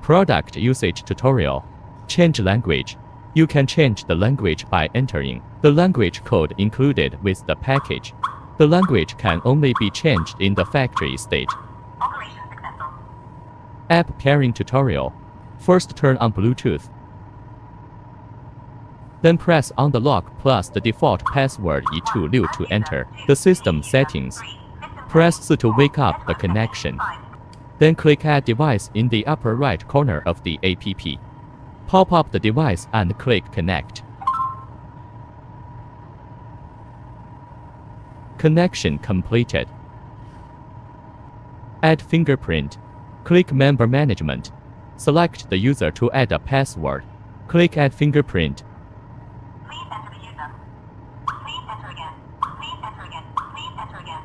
Product usage tutorial. Change language. You can change the language by entering the language code included with the package. The language can only be changed in the factory state. Operation successful. App pairing tutorial. First turn on Bluetooth. Then press on the lock plus the default password E26 to enter the system settings. Press S to wake up the connection. Then click Add Device in the upper right corner of the app. Pop up the device and click Connect. Connection completed. Add fingerprint. Click Member Management. Select the user to add a password. Click Add Fingerprint. Please enter the user. Please enter again. Please enter again. Please enter again.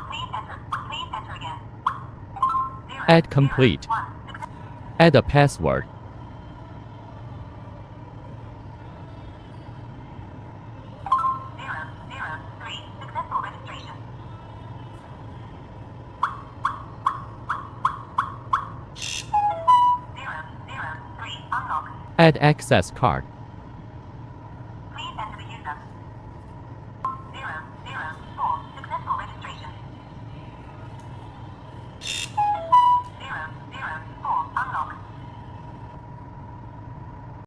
Please enter. Please enter again. 0, Add complete. 1. Add a password. 003. Successful registration. 003. Unlock. Add access card. Please enter the user. 004. Successful registration. 004. Unlock.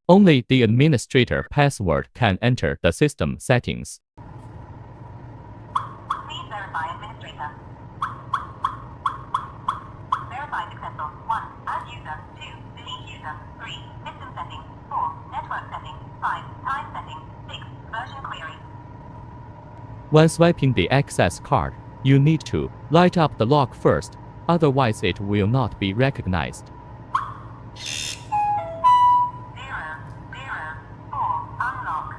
Only the administrator password can enter the system settings. Please verify administrator. Verify successful. 1. Add user. 2. Delete user. 3. System settings. 4. Network settings. 5. Time settings. 6. Version query. When swiping the access card, you need to light up the lock first, otherwise it will not be recognized. 004. Unlock.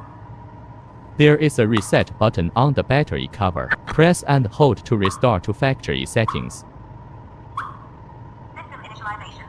There is a reset button on the battery cover. Press and hold to restore to factory settings. System initialization.